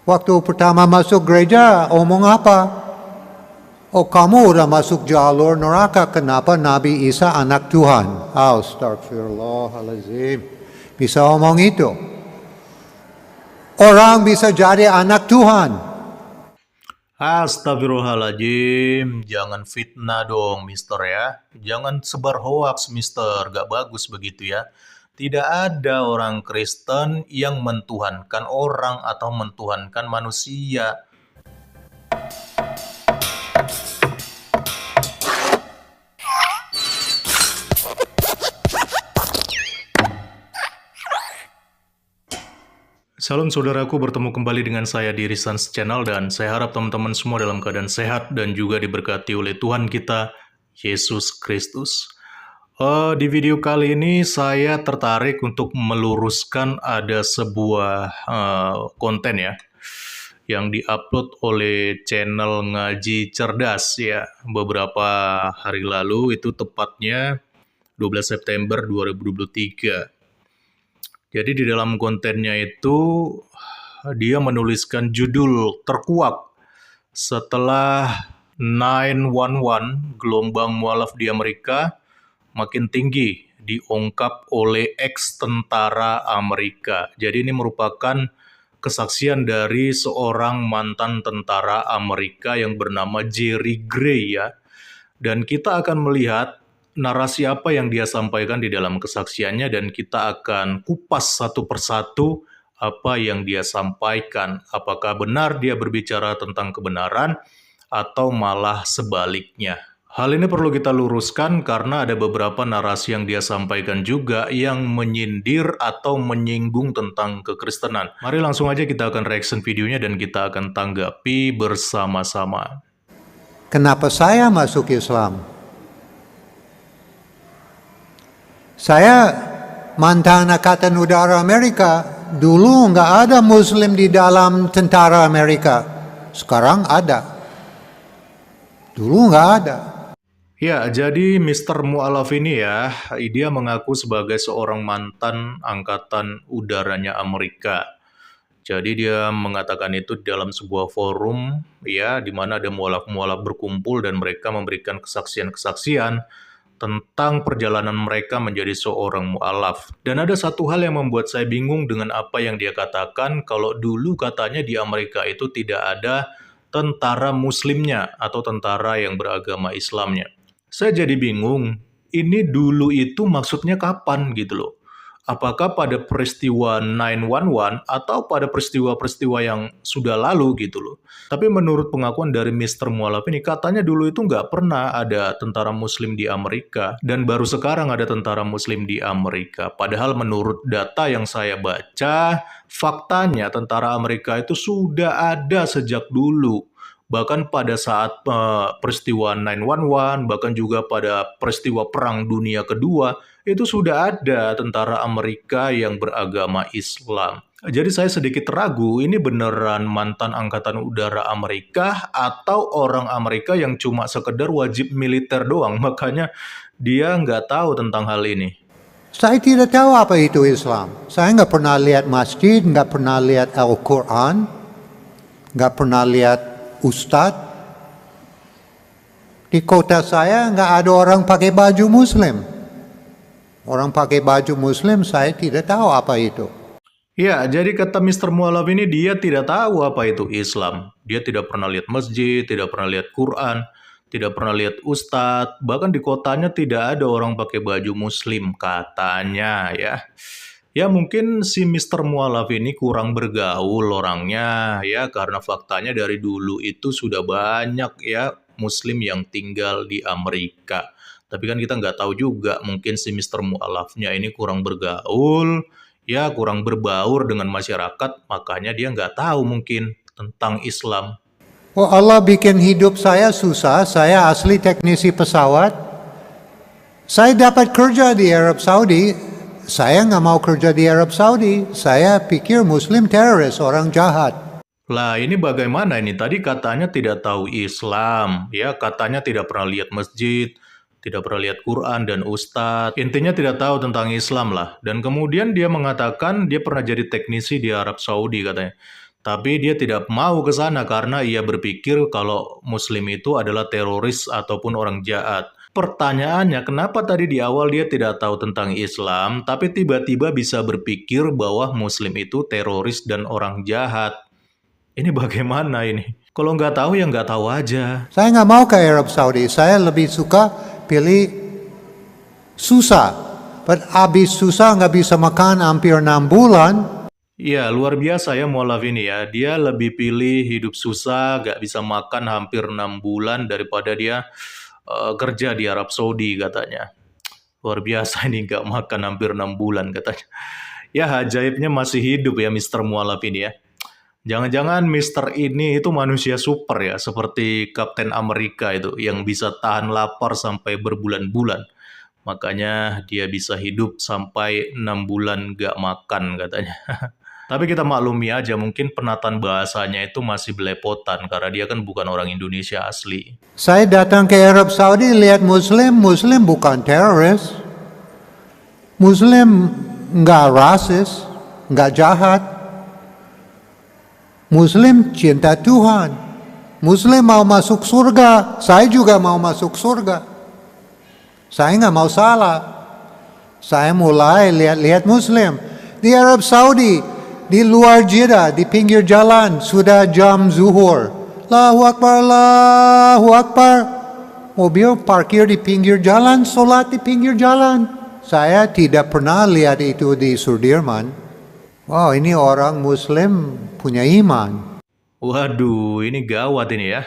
Waktu pertama masuk gereja, omong apa? Oh, kamu udah masuk jalur neraka, kenapa Nabi Isa anak Tuhan? Astagfirullahaladzim. Bisa omong itu. Orang bisa jadi anak Tuhan. Astagfirullahaladzim, jangan fitnah dong, Mister ya. Jangan sebar hoaks, Mister. Gak bagus begitu ya. Tidak ada orang Kristen yang mentuhankan orang atau mentuhankan manusia. Salam saudaraku, bertemu kembali dengan saya di Risans Channel dan saya harap teman-teman semua dalam keadaan sehat dan juga diberkati oleh Tuhan kita, Yesus Kristus. Di video kali ini saya tertarik untuk meluruskan ada sebuah konten ya yang diupload oleh channel Ngaji Cerdas ya beberapa hari lalu, itu tepatnya 12 September 2023. Jadi di dalam kontennya itu dia menuliskan judul terkuak setelah 911 gelombang mualaf di Amerika makin tinggi diungkap oleh ex-tentara Amerika. Jadi ini merupakan kesaksian dari seorang mantan tentara Amerika yang bernama Jerry Gray ya. Dan kita akan melihat narasi apa yang dia sampaikan di dalam kesaksiannya dan kita akan kupas satu persatu apa yang dia sampaikan. Apakah benar dia berbicara tentang kebenaran atau malah sebaliknya. Hal ini perlu kita luruskan karena ada beberapa narasi yang dia sampaikan juga yang menyindir atau menyinggung tentang kekristenan. Mari langsung aja kita akan reaction videonya dan kita akan tanggapi bersama-sama. Kenapa saya masuk Islam? Saya mantan Angkatan Udara Amerika. Dulu nggak ada Muslim di dalam tentara Amerika. Sekarang ada. Dulu nggak ada. Ya, jadi Mr. Mu'alaf ini ya, dia mengaku sebagai seorang mantan Angkatan Udaranya Amerika. Jadi dia mengatakan itu dalam sebuah forum ya, di mana ada mualaf-mualaf berkumpul dan mereka memberikan kesaksian-kesaksian tentang perjalanan mereka menjadi seorang mu'alaf. Dan ada satu hal yang membuat saya bingung dengan apa yang dia katakan, kalau dulu katanya di Amerika itu tidak ada tentara muslimnya atau tentara yang beragama Islamnya. Saya jadi bingung, ini dulu itu maksudnya kapan gitu loh. Apakah pada peristiwa 911 atau pada peristiwa-peristiwa yang sudah lalu gitu loh. Tapi menurut pengakuan dari Mr. Mualaf ini, katanya dulu itu nggak pernah ada tentara muslim di Amerika. Dan baru sekarang ada tentara muslim di Amerika. Padahal menurut data yang saya baca, faktanya tentara Amerika itu sudah ada sejak dulu. Bahkan pada saat peristiwa 911, bahkan juga pada peristiwa Perang Dunia Kedua, itu sudah ada tentara Amerika yang beragama Islam. Jadi saya sedikit ragu, ini beneran mantan Angkatan Udara Amerika atau orang Amerika yang cuma sekedar wajib militer doang, makanya dia nggak tahu tentang hal ini. Saya tidak tahu apa itu Islam. Saya nggak pernah lihat masjid, nggak pernah lihat Al-Quran, nggak pernah lihat ustadz. Di kota saya nggak ada orang pakai baju Muslim. Orang pakai baju Muslim, saya tidak tahu apa itu. Ya, jadi kata Mr. Mualaf ini dia tidak tahu apa itu Islam. Dia tidak pernah lihat masjid, tidak pernah lihat Quran, tidak pernah lihat ustadz. Bahkan di kotanya tidak ada orang pakai baju Muslim, katanya ya. Ya mungkin si Mr. Mualaf ini kurang bergaul orangnya ya, karena faktanya dari dulu itu sudah banyak ya Muslim yang tinggal di Amerika. Tapi kan kita nggak tahu juga, mungkin si Mr. Mu'alafnya ini kurang bergaul, ya kurang berbaur dengan masyarakat, makanya dia nggak tahu mungkin tentang Islam. Oh, Allah bikin hidup saya susah, saya asli teknisi pesawat. Saya dapat kerja di Arab Saudi, saya nggak mau kerja di Arab Saudi, saya pikir Muslim teroris, orang jahat. Lah ini bagaimana ini? Tadi katanya tidak tahu Islam, ya katanya tidak pernah lihat masjid, tidak pernah lihat Quran dan ustadz. Intinya tidak tahu tentang Islam lah. Dan kemudian dia mengatakan dia pernah jadi teknisi di Arab Saudi katanya. Tapi dia tidak mau ke sana karena ia berpikir kalau Muslim itu adalah teroris ataupun orang jahat. Pertanyaannya, kenapa tadi di awal dia tidak tahu tentang Islam, tapi tiba-tiba bisa berpikir bahwa Muslim itu teroris dan orang jahat? Ini bagaimana ini? Kalau nggak tahu ya nggak tahu aja. Saya nggak mau ke Arab Saudi. Saya lebih suka pilih susah. But habis susah nggak bisa makan hampir 6 bulan. Iya, luar biasa ya mualaf ini ya. Dia lebih pilih hidup susah, gak bisa makan hampir 6 bulan daripada dia kerja di Arab Saudi katanya. Luar biasa ini gak makan hampir 6 bulan katanya. Ya ajaibnya masih hidup ya Mister Mualaf ini ya. Jangan-jangan Mister ini itu manusia super ya, seperti Kapten Amerika itu yang bisa tahan lapar sampai berbulan-bulan. Makanya dia bisa hidup sampai 6 bulan gak makan katanya. Tapi kita maklumi aja, mungkin penataan bahasanya itu masih belepotan, karena dia kan bukan orang Indonesia asli. Saya datang ke Arab Saudi lihat Muslim bukan teroris. Muslim nggak rasis, nggak jahat. Muslim cinta Tuhan. Muslim mau masuk surga, saya juga mau masuk surga. Saya nggak mau salah. Saya mulai lihat-lihat Muslim. Di Arab Saudi, di luar Jeddah, di pinggir jalan, sudah jam zuhur. Allahu Akbar, Allahu Akbar. Mobil parkir di pinggir jalan, sholat di pinggir jalan. Saya tidak pernah lihat itu di Sudirman. Wow, ini orang Muslim punya iman. Waduh, ini gawat ini ya.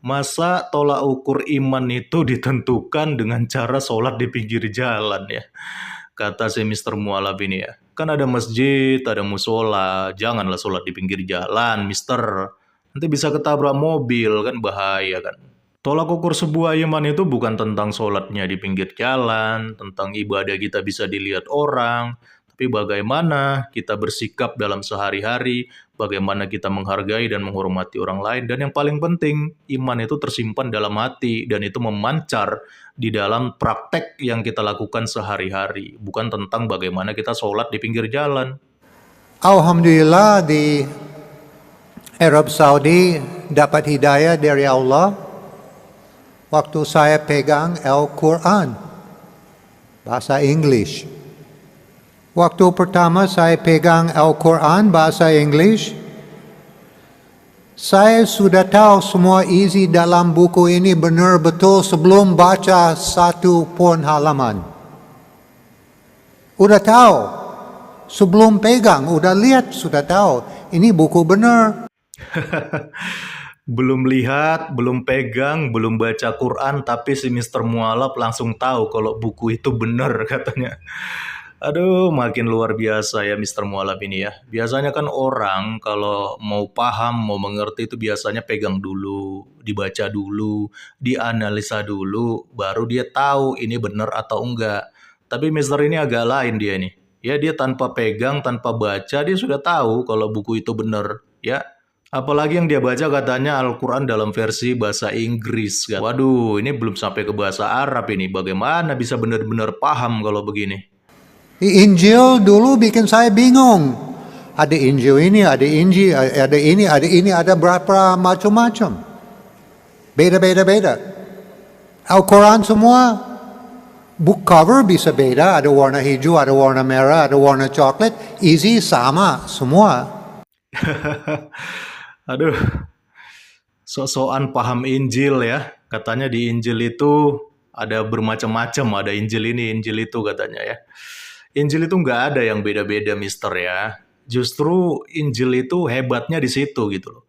Masa tolak ukur iman itu ditentukan dengan cara sholat di pinggir jalan ya? Kata si Mister Mualaf ini ya. Kan ada masjid, ada musola, janganlah sholat di pinggir jalan, Mister. Nanti bisa ketabrak mobil, kan bahaya kan. Tolak ukur sebuah iman itu bukan tentang sholatnya di pinggir jalan, tentang ibadah kita bisa dilihat orang, tapi bagaimana kita bersikap dalam sehari-hari, bagaimana kita menghargai dan menghormati orang lain, dan yang paling penting, iman itu tersimpan dalam hati, dan itu memancar di dalam praktek yang kita lakukan sehari-hari, bukan tentang bagaimana kita sholat di pinggir jalan. Alhamdulillah di Arab Saudi dapat hidayah dari Allah waktu saya pegang Al-Quran bahasa English. Waktu pertama saya pegang Al-Quran bahasa English, saya sudah tahu semua isi dalam buku ini benar betul sebelum baca satu pun halaman. Udah tahu. Sebelum pegang, udah lihat, sudah tahu. Ini buku benar. Belum lihat, belum pegang, belum baca Quran, tapi si Mister Mualaf langsung tahu kalau buku itu benar katanya. Aduh, makin luar biasa ya Mister Mualaf ini ya. Biasanya kan orang kalau mau paham, mau mengerti itu biasanya pegang dulu, dibaca dulu, dianalisa dulu, baru dia tahu ini benar atau enggak. Tapi Mister ini agak lain dia nih. Ya dia tanpa pegang, tanpa baca, dia sudah tahu kalau buku itu benar. Ya, apalagi yang dia baca katanya Al-Quran dalam versi bahasa Inggris. Kan? Waduh, ini belum sampai ke bahasa Arab ini. Bagaimana bisa benar-benar paham kalau begini? Injil dulu bikin saya bingung. Ada Injil ini, ada Injil, ada ini, ada berapa macam-macam. Beda. Al-Quran semua, book cover bisa beda, ada warna hijau, ada warna merah, ada warna coklat, isi sama semua. Aduh, sok-sokan paham Injil ya. Katanya di Injil itu ada bermacam-macam, ada Injil ini, Injil itu katanya ya. Injil itu nggak ada yang beda-beda, Mister ya. Justru Injil itu hebatnya di situ gitu loh.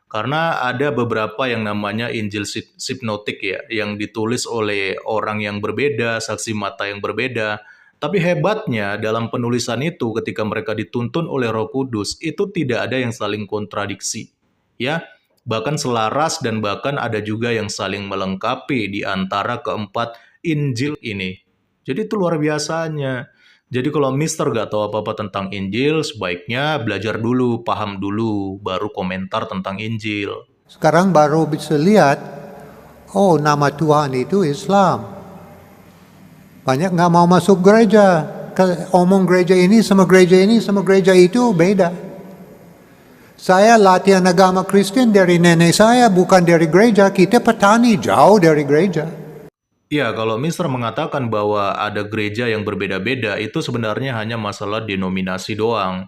Karena ada beberapa yang namanya Injil sinoptik ya, yang ditulis oleh orang yang berbeda, saksi mata yang berbeda. Tapi hebatnya dalam penulisan itu ketika mereka dituntun oleh Roh Kudus, itu tidak ada yang saling kontradiksi. Ya, bahkan selaras dan bahkan ada juga yang saling melengkapi di antara keempat Injil ini. Jadi itu luar biasanya. Jadi kalau Mister gak tahu apa-apa tentang Injil, sebaiknya belajar dulu, paham dulu, baru komentar tentang Injil. Sekarang baru bisa lihat, oh nama Tuhan itu Islam. Banyak gak mau masuk gereja. Omong gereja ini sama gereja itu beda. Saya latihan agama Kristen dari nenek saya, bukan dari gereja. Kita petani, jauh dari gereja. Ya, kalau Mister mengatakan bahwa ada gereja yang berbeda-beda, itu sebenarnya hanya masalah denominasi doang.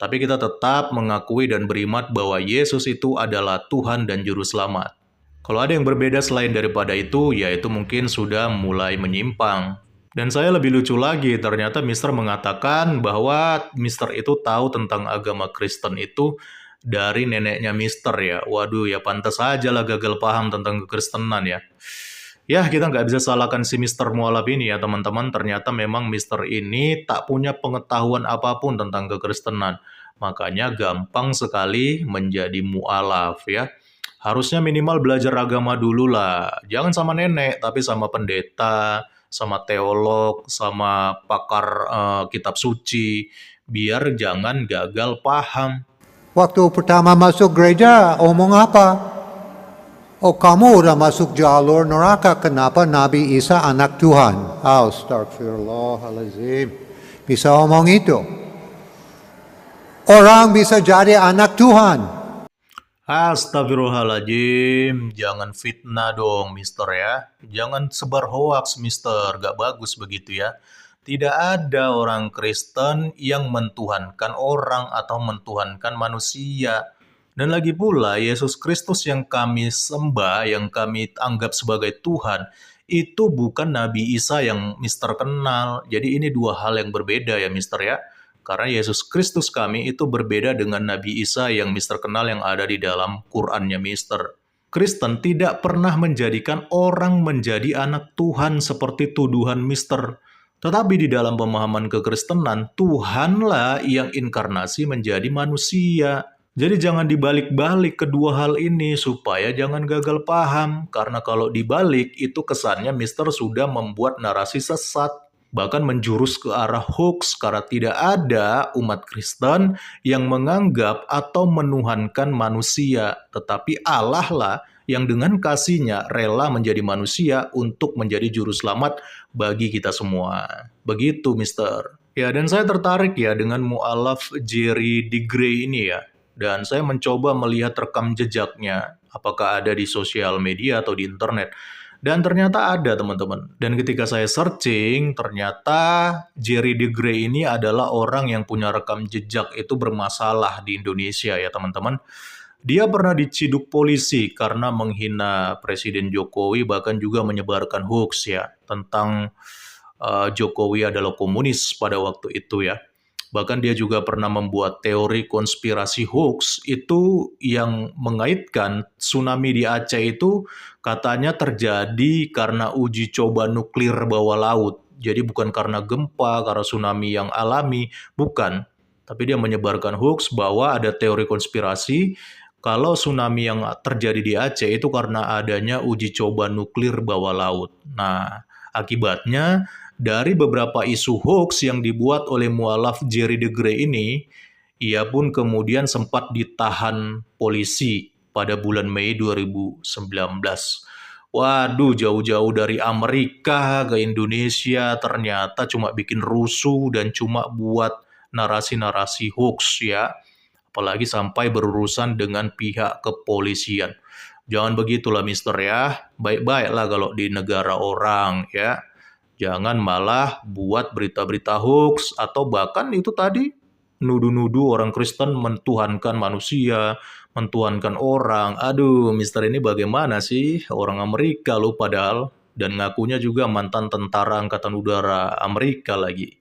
Tapi kita tetap mengakui dan beriman bahwa Yesus itu adalah Tuhan dan Juru Selamat. Kalau ada yang berbeda selain daripada itu, ya itu mungkin sudah mulai menyimpang. Dan saya lebih lucu lagi, ternyata Mister mengatakan bahwa Mister itu tahu tentang agama Kristen itu dari neneknya Mister ya. Waduh, ya pantas aja lah gagal paham tentang kekristenan ya. Ya, kita nggak bisa salahkan si Mister Mualaf ini ya teman-teman. Ternyata memang Mister ini tak punya pengetahuan apapun tentang kekristenan. Makanya gampang sekali menjadi mualaf ya. Harusnya minimal belajar agama dulu lah. Jangan sama nenek, tapi sama pendeta, sama teolog, sama pakar kitab suci. Biar jangan gagal paham. Waktu pertama masuk gereja, omong apa? Oh, kamu udah masuk jalur neraka, kenapa Nabi Isa anak Tuhan? Astagfirullahaladzim. Bisa omong itu. Orang bisa jadi anak Tuhan. Astagfirullahaladzim, jangan fitnah dong, Mister ya. Jangan sebar hoaks, Mister. Gak bagus begitu ya. Tidak ada orang Kristen yang mentuhankan orang atau mentuhankan manusia. Dan lagi pula, Yesus Kristus yang kami sembah, yang kami anggap sebagai Tuhan, itu bukan Nabi Isa yang Mister kenal. Jadi ini dua hal yang berbeda ya, Mister ya. Karena Yesus Kristus kami itu berbeda dengan Nabi Isa yang Mister kenal yang ada di dalam Qur'annya Mister. Kristen tidak pernah menjadikan orang menjadi anak Tuhan seperti tuduhan Mister. Tetapi di dalam pemahaman kekristenan, Tuhanlah yang inkarnasi menjadi manusia. Jadi jangan dibalik-balik kedua hal ini supaya jangan gagal paham. Karena kalau dibalik itu kesannya Mister sudah membuat narasi sesat. Bahkan menjurus ke arah hoax karena tidak ada umat Kristen yang menganggap atau menuhankan manusia. Tetapi Allah lah yang dengan kasih-Nya rela menjadi manusia untuk menjadi juru selamat bagi kita semua. Begitu, Mister. Ya, dan saya tertarik ya dengan mualaf Jerry DeGray ini ya. Dan saya mencoba melihat rekam jejaknya, apakah ada di sosial media atau di internet. Dan ternyata ada, teman-teman. Dan ketika saya searching, ternyata Jerry DeGray ini adalah orang yang punya rekam jejak itu bermasalah di Indonesia ya, teman-teman. Dia pernah diciduk polisi karena menghina Presiden Jokowi, bahkan juga menyebarkan hoax ya, tentang Jokowi adalah komunis pada waktu itu ya. Bahkan dia juga pernah membuat teori konspirasi hoax itu yang mengaitkan tsunami di Aceh itu katanya terjadi karena uji coba nuklir bawah laut. Jadi bukan karena gempa, karena tsunami yang alami, bukan. Tapi dia menyebarkan hoax bahwa ada teori konspirasi kalau tsunami yang terjadi di Aceh itu karena adanya uji coba nuklir bawah laut. Nah, akibatnya dari beberapa isu hoax yang dibuat oleh mualaf Jerry DeGray ini, ia pun kemudian sempat ditahan polisi pada bulan Mei 2019. Waduh, jauh-jauh dari Amerika ke Indonesia ternyata cuma bikin rusuh dan cuma buat narasi-narasi hoax ya. Apalagi sampai berurusan dengan pihak kepolisian. Jangan begitulah Mister ya. Baik-baiklah kalau di negara orang ya. Jangan malah buat berita-berita hoax atau bahkan itu tadi nuduh-nuduh orang Kristen mentuhankan manusia, mentuhankan orang. Aduh, Mister ini bagaimana sih? Orang Amerika loh padahal. Dan ngakunya juga mantan tentara Angkatan Udara Amerika lagi.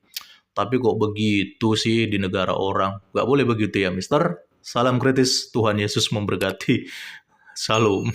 Tapi kok begitu sih di negara orang? Gak boleh begitu ya, Mister. Salam kritis, Tuhan Yesus memberkati. Salam.